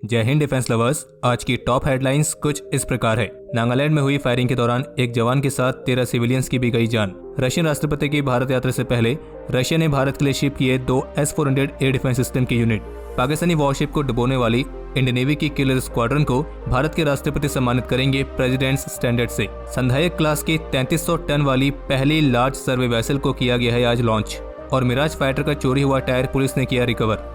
जय Hind defence lovers. आज की टॉप हेडलाइंस कुछ इस प्रकार है। नागालैंड में हुई फायरिंग के दौरान एक जवान के साथ 13 सिविलियंस की भी गई जान। रशियन राष्ट्रपति की भारत यात्रा से पहले रशिया ने भारत के लिए शिप किए 2 S-400 एयर डिफेंस सिस्टम के यूनिट। पाकिस्तानी वॉरशिप को डुबोने वाली इंडियन नेवी की किलर स्क्वाड्रन को भारत के राष्ट्रपति सम्मानित करेंगे प्रेसिडेंट्स स्टैंडर्ड से। संधायक क्लास की 3300 टन वाली पहली लार्ज सर्वे वेसल को किया गया है आज लॉन्च। और मिराज फाइटर का चोरी हुआ टायर पुलिस ने किया रिकवर।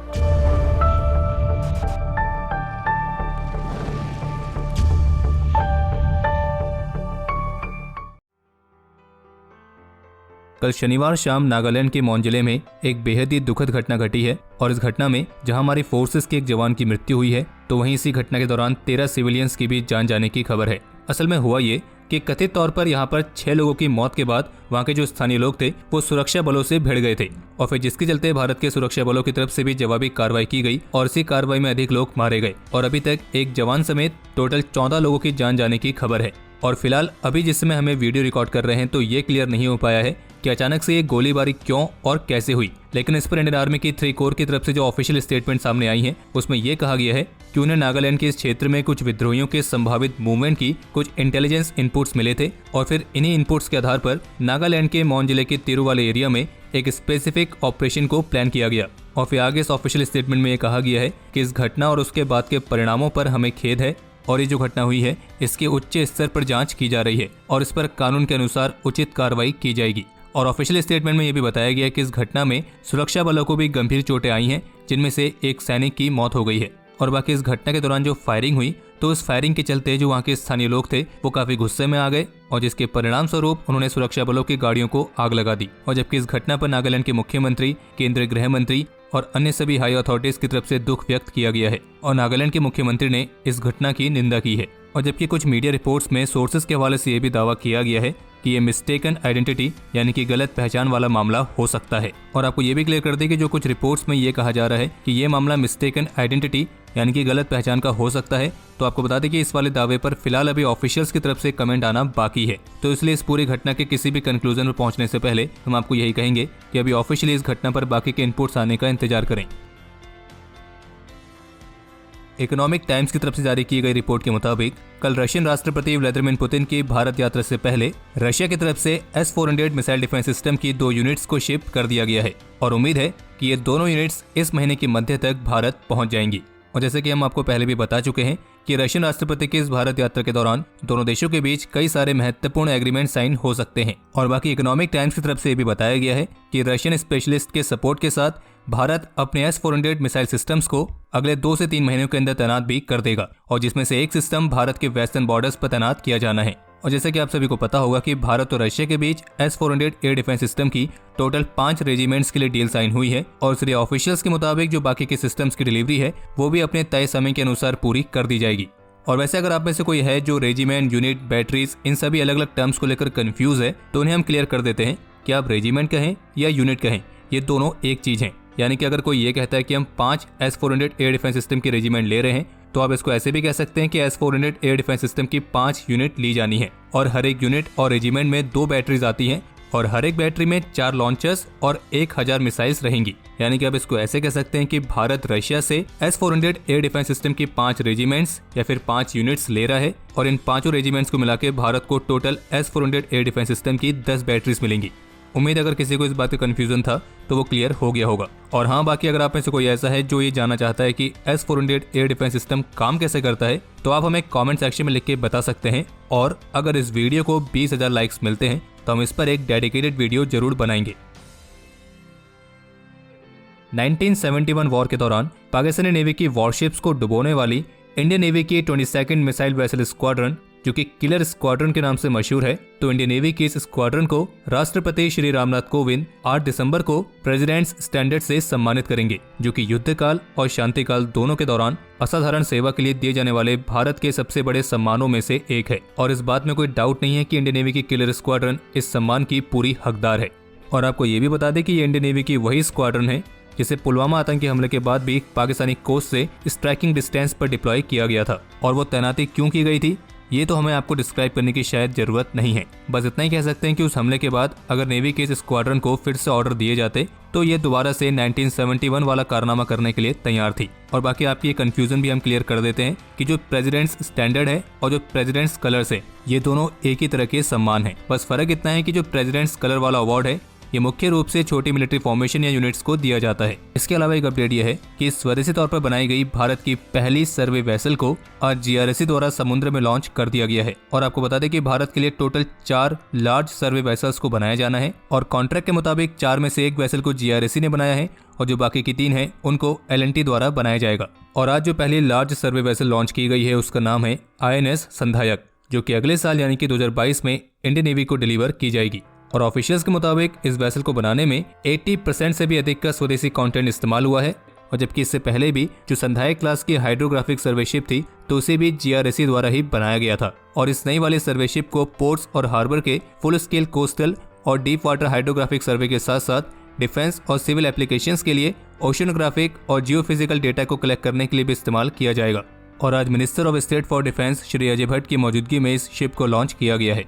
कल शनिवार शाम नागालैंड के मौन जिले में एक बेहद ही दुखद घटना घटी है और इस घटना में जहां हमारी फोर्सेस के एक जवान की मृत्यु हुई है तो वहीं इसी घटना के दौरान 13 सिविलियंस की भी जान जाने की खबर है। असल में हुआ ये कि कथित तौर पर यहां पर 6 लोगों की मौत के बाद वहां के जो स्थानीय लोग थे वो सुरक्षा बलों से भिड़ गए थे और फिर जिसके चलते भारत के सुरक्षा बलों की तरफ से भी जवाबी कार्रवाई की गई और इसी कार्रवाई में अधिक लोग मारे गए और अभी तक एक जवान समेत टोटल 14 लोगों की जान जाने की खबर है। और फिलहाल अभी जिस समय हमें वीडियो रिकॉर्ड कर रहे हैं तो ये क्लियर नहीं हो पाया है कि अचानक से ये गोलीबारी क्यों और कैसे हुई, लेकिन इस पर इंडियन आर्मी की 3 कोर की तरफ से जो ऑफिशियल स्टेटमेंट सामने आई है उसमें यह कहा गया है कि उन्हें नागालैंड के इस क्षेत्र में कुछ विद्रोहियों के संभावित मूवमेंट की कुछ इंटेलिजेंस इनपुट्स मिले थे और फिर इन्हीं इनपुट्स के आधार पर नागालैंड के मौन जिले के तिरु वाले एरिया में एक स्पेसिफिक ऑपरेशन को प्लान किया गया। और फिर आगे इस ऑफिशियल स्टेटमेंट में यह कहा गया है कि इस घटना और उसके बाद के परिणामों पर हमें खेद है और ये जो घटना हुई है इसके उच्च स्तर पर जांच की जा रही है और इस पर कानून के अनुसार उचित कार्रवाई की जाएगी। और ऑफिशियल स्टेटमेंट में यह भी बताया गया है कि इस घटना में सुरक्षा बलों को भी गंभीर चोटें आई हैं, जिनमें से एक सैनिक की मौत हो गई है। और बाकी इस घटना के दौरान जो फायरिंग हुई तो उस फायरिंग के चलते जो वहाँ के स्थानीय लोग थे वो काफी गुस्से में आ गए और जिसके परिणाम स्वरूप उन्होंने सुरक्षा बलों की गाड़ियों को आग लगा दी। और जबकि इस घटना पर नागालैंड के मुख्यमंत्री, केंद्रीय गृह मंत्री और अन्य सभी हाई अथॉरिटीज की तरफ से दुख व्यक्त किया गया है और नागालैंड के मुख्यमंत्री ने इस घटना की निंदा की है। और जबकि कुछ मीडिया रिपोर्ट्स में सोर्सेज के हवाले से यह भी दावा किया गया है कि ये मिस्टेकन आइडेंटिटी यानी कि गलत पहचान वाला मामला हो सकता है। और आपको ये भी क्लियर कर दें कि जो कुछ रिपोर्ट्स में ये कहा जा रहा है कि ये मामला मिस्टेकन आइडेंटिटी यानी कि गलत पहचान का हो सकता है, तो आपको बता दें कि इस वाले दावे पर फिलहाल अभी ऑफिशियल्स की तरफ से कमेंट आना बाकी है। तो इसलिए इस पूरी घटना के किसी भी कंक्लूजन पर पहुंचने से पहले हम आपको यही कहेंगे कि अभी ऑफिशियली इस घटना पर बाकी के इनपुट्स आने का इंतजार करें। इकोनॉमिक टाइम्स की तरफ से जारी की गई रिपोर्ट के मुताबिक कल रशियन राष्ट्रपति व्लादिमीर पुतिन की भारत यात्रा से पहले रशिया की तरफ से S-400 मिसाइल डिफेंस सिस्टम की 2 यूनिट्स को शिप कर दिया गया है और उम्मीद है कि ये दोनों यूनिट्स इस महीने के मध्य तक भारत पहुंच जाएंगी। और जैसे कि हम आपको पहले भी बता चुके हैं कि रशियन राष्ट्रपति की इस भारत यात्रा के दौरान दोनों देशों के बीच कई सारे महत्वपूर्ण एग्रीमेंट साइन हो सकते हैं। और बाकी इकोनॉमिक टाइम्स की तरफ से भी बताया गया है कि रशियन स्पेशलिस्ट के सपोर्ट के साथ भारत अपने S-400 मिसाइल सिस्टम्स को अगले 2 से 3 महीनों के अंदर तैनात भी कर देगा और जिसमें से एक सिस्टम भारत के वेस्टर्न बॉर्डर्स पर तैनात किया जाना है। और जैसे कि आप सभी को पता होगा कि भारत और रशिया के बीच S-400 एयर डिफेंस सिस्टम की टोटल 5 रेजिमेंट्स के लिए डील साइन हुई है और इसलिए ऑफिशियल्स के मुताबिक जो बाकी के सिस्टम्स की डिलीवरी है वो भी अपने तय समय के अनुसार पूरी कर दी जाएगी। और वैसे अगर आप में से कोई है जो रेजिमेंट, यूनिट, बैटरीज इन सभी अलग अलग टर्म्स को लेकर कंफ्यूज है तो उन्हें हम क्लियर कर देते हैं कि आप रेजिमेंट कहें या यूनिट कहें, ये दोनों एक चीज है। यानी कि अगर कोई ये कहता है कि हम 5 S-400 एयर डिफेंस सिस्टम की रेजिमेंट ले रहे हैं तो आप इसको ऐसे भी कह सकते हैं कि S-400 एयर डिफेंस सिस्टम की 5 यूनिट ली जानी है और हर एक यूनिट और रेजिमेंट में 2 बैटरीज आती हैं और हर एक बैटरी में 4 लॉन्चर्स और 1000 मिसाइल्स रहेंगी। यानी कि आप इसको ऐसे कह सकते हैं कि भारत रशिया से S-400 एयर डिफेंस सिस्टम की 5 रेजिमेंट्स या फिर 5 यूनिट्स ले रहा है और इन 5 रेजिमेंट्स को मिला के भारत को total S-400 air defence system की 10 बैटरीज मिलेंगी। उम्मीद अगर किसी को इस बात का कंफ्यूजन था तो वो क्लियर हो गया होगा। और हाँ, बाकी अगर आप में से कोई ऐसा है जो ये जानना चाहता है कि S-400 एयर डिफेंस सिस्टम काम कैसे करता है तो आप हमें कमेंट सेक्शन में लिख के बता सकते हैं और अगर इस वीडियो को 20,000 लाइक्स मिलते हैं तो हम इस पर एक डेडिकेटेड वीडियो जरूर बनाएंगे। 1971 वॉर के दौरान पाकिस्तानी नेवी की वॉरशिप्स को डुबोने वाली इंडियन नेवी की 22nd मिसाइल वेसल स्क्वाड्रन जो कि किलर स्क्वाड्रन के नाम से मशहूर है, तो इंडियन नेवी की इस स्क्वाड्रन को राष्ट्रपति श्री रामनाथ कोविंद 8 दिसंबर को प्रेसिडेंट्स स्टैंडर्ड से सम्मानित करेंगे, जो कि युद्ध काल और शांति काल दोनों के दौरान असाधारण सेवा के लिए दिए जाने वाले भारत के सबसे बड़े सम्मानों में से एक है। और इस बात में कोई डाउट नहीं है कि इंडियन नेवी की किलर स्क्वाड्रन इस सम्मान की पूरी हकदार है। और आपको ये भी बता दें कि ये इंडियन नेवी की वही स्क्वाड्रन है जिसे पुलवामा आतंकी हमले के बाद भी पाकिस्तानी कोस्ट से स्ट्राइकिंग डिस्टेंस पर डिप्लॉय किया गया था। और वो तैनाती क्यों की गई थी ये तो हमें आपको डिस्क्राइब करने की शायद जरूरत नहीं है। बस इतना ही कह सकते हैं कि उस हमले के बाद अगर नेवी के इस स्क्वाड्रन को फिर से ऑर्डर दिए जाते तो ये दोबारा से 1971 वाला कारनामा करने के लिए तैयार थी। और बाकी आपकी ये कंफ्यूजन भी हम क्लियर कर देते हैं कि जो प्रेसिडेंट्स स्टैंडर्ड है और जो प्रेसिडेंट्स कलर्स है ये दोनों एक ही तरह के सम्मान है। बस फर्क इतना है कि जो प्रेसिडेंट्स कलर वाला अवार्ड है ये मुख्य रूप से छोटी मिलिट्री फॉर्मेशन या यूनिट्स को दिया जाता है। इसके अलावा एक अपडेट यह है कि स्वदेशी तौर पर बनाई गई भारत की पहली सर्वे वेसल को आज जीआरएसी द्वारा समुद्र में लॉन्च कर दिया गया है। और आपको बता दें कि भारत के लिए टोटल 4 लार्ज सर्वे वेसल्स को बनाया जाना है और कॉन्ट्रैक्ट के मुताबिक 4 में से 1 वेसल को जीआरएसी ने बनाया है और जो बाकी की 3 है उनको एलएनटी द्वारा बनाया जाएगा। और आज जो पहली लार्ज सर्वे वेसल लॉन्च की गई है उसका नाम है INS संधायक, जो कि अगले साल यानी कि 2022 में इंडियन नेवी को डिलीवर की जाएगी। और ऑफिशियल्स के मुताबिक इस वेसल को बनाने में 80% से भी अधिक का स्वदेशी कंटेंट इस्तेमाल हुआ है। और जबकि इससे पहले भी जो संधायक क्लास की हाइड्रोग्राफिक सर्वेशिप थी तो उसे भी जीआरएसी द्वारा ही बनाया गया था। और इस नई वाली सर्वेशिप को पोर्ट्स और हार्बर के फुल स्केल कोस्टल और डीप वाटर हाइड्रोग्राफिक सर्वे के साथ साथ डिफेंस और सिविल एप्लीकेशंस के लिए ओशनोग्राफिक और जियोफिजिकल डेटा को कलेक्ट करने के लिए भी इस्तेमाल किया जाएगा। और आज minister of state for defence Shri Ajay Bhatt की मौजूदगी में इस शिप को लॉन्च किया गया है।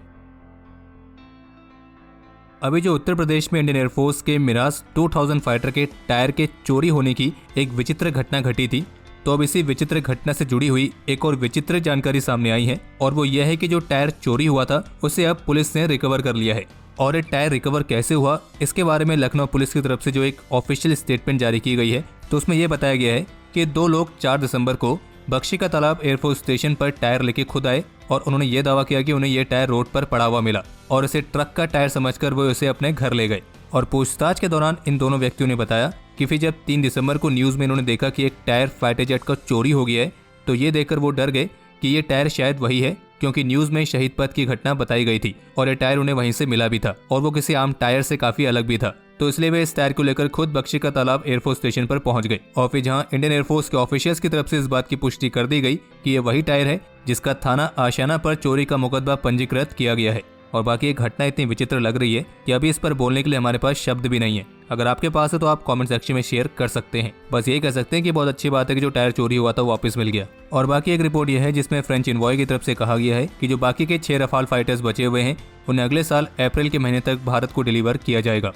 अभी जो उत्तर प्रदेश में इंडियन एयरफोर्स के मिराज 2000 फाइटर के टायर के चोरी होने की एक विचित्र घटना घटी थी, तो अब इसी विचित्र घटना से जुड़ी हुई एक और विचित्र जानकारी सामने आई है और वो यह है कि जो टायर चोरी हुआ था उसे अब पुलिस ने रिकवर कर लिया है। और ये टायर रिकवर कैसे हुआ इसके बारे में लखनऊ पुलिस की तरफ से जो एक ऑफिशियल स्टेटमेंट जारी की गई है तो उसमें यह बताया गया है कि 2 लोग 4 दिसंबर को बख्शी का तालाब एयरफोर्स स्टेशन पर टायर लेके खुद आए और उन्होंने ये दावा किया कि उन्हें यह टायर रोड पर पड़ा हुआ मिला और इसे ट्रक का टायर समझकर वो इसे अपने घर ले गए। और पूछताछ के दौरान इन दोनों व्यक्तियों ने बताया कि फिर जब 3 दिसंबर को न्यूज में इन्होंने देखा कि एक टायर फाइटर जेट का चोरी हो गया है तो ये देखकर वो डर गए कि ये टायर शायद वही है, क्योंकि न्यूज में शहीद पथ की घटना बताई गई थी और ये टायर उन्हें वहीं से मिला भी था और वो किसी आम टायर से काफी अलग भी था। तो इसलिए वे इस टायर को लेकर खुद बख्शी का तालाब एयरफोर्स स्टेशन पर पहुंच गए और फिर जहां इंडियन एयरफोर्स के ऑफिशियल्स की तरफ से इस बात की पुष्टि कर दी गई कि ये वही टायर है जिसका थाना आशियाना पर चोरी का मुकदमा पंजीकृत किया गया है। और बाकी ये घटना इतनी विचित्र लग रही है कि अभी इस पर बोलने के लिए हमारे पास शब्द भी नहीं है। अगर आपके पास है तो आप कमेंट सेक्शन में शेयर कर सकते हैं। बस यही कह सकते हैं कि बहुत अच्छी बात है कि जो टायर चोरी हुआ था वो वापस मिल गया। और बाकी एक रिपोर्ट यह है जिसमें फ्रेंच इन्वॉय की तरफ से कहा गया है कि जो बाकी के 6 रफाल फाइटर्स बचे हुए हैं उन्हें अगले साल अप्रैल के महीने तक भारत को डिलीवर किया जाएगा।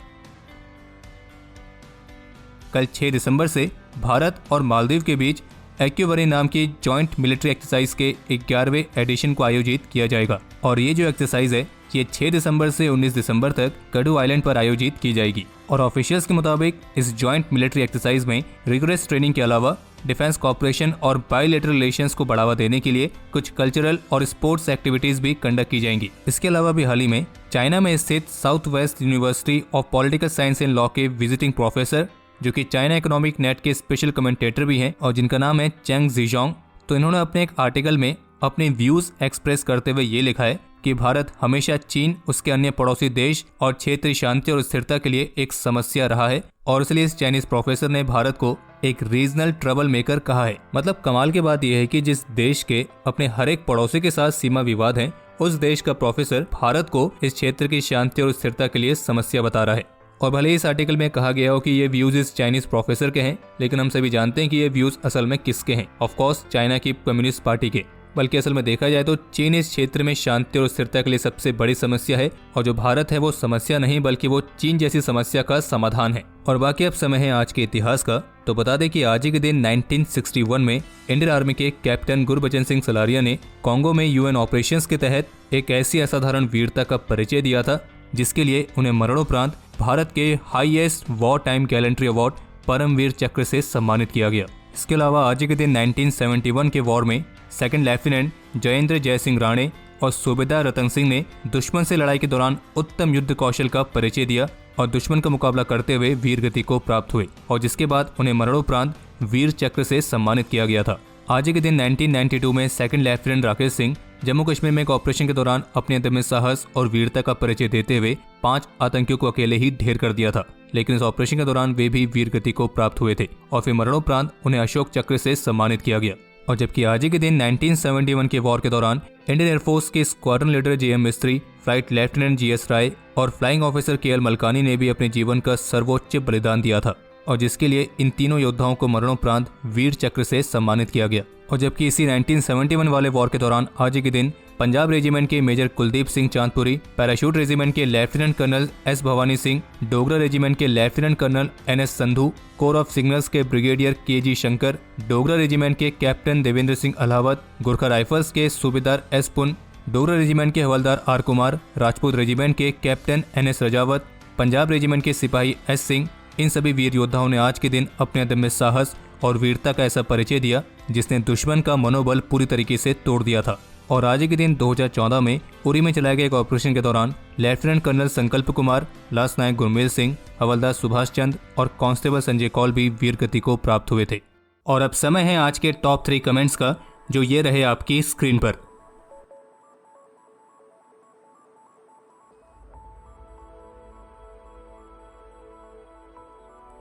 कल 6 दिसंबर से भारत और मालदीव के बीच एक्यूवरी नाम की जॉइंट मिलिट्री एक्सरसाइज के 11वें एडिशन को आयोजित किया जाएगा। और ये जो एक्सरसाइज है ये 6 दिसंबर से 19 दिसंबर तक कडू आइलैंड पर आयोजित की जाएगी। और ऑफिशियल्स के मुताबिक इस जॉइंट मिलिट्री एक्सरसाइज में रिगोरस ट्रेनिंग के अलावा डिफेंस कॉपरेशन और बायलैटरल रिलेशंस को बढ़ावा देने के लिए कुछ कल्चरल और स्पोर्ट्स एक्टिविटीज भी कंडक्ट की जाएंगी। इसके अलावा भी हाल ही में चाइना में स्थित south west university of political science and law के विजिटिंग प्रोफेसर जो कि चाइना इकोनॉमिक नेट के स्पेशल कमेंटेटर भी हैं और जिनका नाम है चेंग जीजोंग, तो इन्होंने अपने एक आर्टिकल में अपने व्यूज एक्सप्रेस करते हुए ये लिखा है कि भारत हमेशा चीन, उसके अन्य पड़ोसी देश और क्षेत्रीय शांति और स्थिरता के लिए एक समस्या रहा है और इसलिए इस चाइनीज प्रोफेसर ने भारत को एक रीजनल ट्रबल मेकर कहा है। मतलब कमाल की बात यह है कि जिस देश के अपने हर एक पड़ोसी के साथ सीमा विवाद है उस देश का प्रोफेसर भारत को इस क्षेत्र की शांति और स्थिरता के लिए समस्या बता रहा है। और भले इस आर्टिकल में कहा गया हो कि ये व्यूज इस चाइनीज प्रोफेसर के हैं, लेकिन हम सभी जानते हैं कि ये व्यूज असल में किसके हैं। ऑफ कोर्स चाइना की कम्युनिस्ट पार्टी के। बल्कि असल में देखा जाए तो चीन इस क्षेत्र में शांति और स्थिरता के लिए सबसे बड़ी समस्या है और जो भारत है वो समस्या नहीं बल्कि वो चीन जैसी समस्या का समाधान है। और बाकी अब समय है आज के इतिहास का, तो बता दें कि आज ही के दिन 1961 में इंडियन आर्मी के कैप्टन गुरबचन सिंह सलारिया ने कॉन्गो में यूएन ऑपरेशंस के तहत एक ऐसी असाधारण वीरता का परिचय दिया था जिसके लिए उन्हें मरणोपरांत भारत के highest war time gallantry award Paramvir Chakra से सम्मानित किया गया। इसके अलावा आज के दिन 1971 के वॉर में सेकंड लेफ्टिनेंट जयेंद्र जय सिंह राणे और सूबेदार रतन सिंह ने दुश्मन से लड़ाई के दौरान उत्तम युद्ध कौशल का परिचय दिया और दुश्मन का मुकाबला करते हुए वीर गति को प्राप्त हुए और जिसके बाद उन्हें मरणोपरांत वीर चक्र से सम्मानित किया गया था। आज के दिन 1992 में सेकंड लेफ्टिनेंट राकेश सिंह जम्मू कश्मीर में एक ऑपरेशन के दौरान अपने अदम्य साहस और वीरता का परिचय देते हुए 5 आतंकियों को अकेले ही ढेर कर दिया था, लेकिन इस ऑपरेशन के दौरान वे भी वीर गति को प्राप्त हुए थे और फिर मरणोपरांत उन्हें अशोक चक्र से सम्मानित किया गया। और जबकि आज ही के दिन 1971 के वॉर के दौरान इंडियन एयरफोर्स के स्क्वाड्रन लीडर जेएम मिस्त्री, फ्लाइट लेफ्टिनेंट जीएस राय और फ्लाइंग ऑफिसर केएल मलकानी ने भी अपने जीवन का सर्वोच्च बलिदान दिया था और जिसके लिए इन तीनों योद्धाओं को मरणोपरांत वीर चक्र से सम्मानित किया गया। और जबकि इसी 1971 वाले वॉर के दौरान आज के दिन पंजाब रेजिमेंट के major Kuldeep Singh Chandpuri, parachute regiment के lieutenant colonel S Bhavani Singh, Dogra regiment के lieutenant colonel NS Sandhu, corps of signals के brigadier KG Shankar, Dogra regiment के कैप्टन देवेंद्र सिंह अलावत, गोरखा राइफल्स के सूबेदार S पुन, डोगरा रेजिमेंट के हवलदार R कुमार, राजपूत रेजिमेंट के captain NS Rajawat, Punjab regiment के सिपाही S सिंह, इन सभी वीर योद्धाओं ने आज के दिन अपने अदम्य साहस और वीरता का ऐसा परिचय दिया जिसने दुश्मन का मनोबल पूरी तरीके से तोड़ दिया था। और आज के दिन 2014 में उरी में चलाए गए एक ऑपरेशन के दौरान लेफ्टिनेंट कर्नल संकल्प कुमार, लांस नायक गुरमेल सिंह, हवलदार सुभाष चंद और कांस्टेबल संजय कौल भी वीर गति को प्राप्त हुए थे। और अब समय है आज के टॉप 3 कमेंट्स का, जो ये रहे आपकी स्क्रीन पर।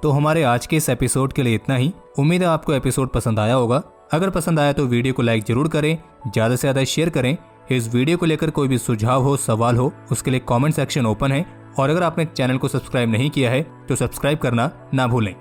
तो हमारे आज के इस एपिसोड के लिए इतना ही। उम्मीद है आपको एपिसोड पसंद आया होगा। अगर पसंद आया तो वीडियो को लाइक जरूर करें, ज़्यादा से ज़्यादा शेयर करें। इस वीडियो को लेकर कोई भी सुझाव हो, सवाल हो, उसके लिए कमेंट सेक्शन ओपन है। और अगर आपने चैनल को सब्सक्राइब नहीं किया है तो सब्सक्राइब करना ना भूलें।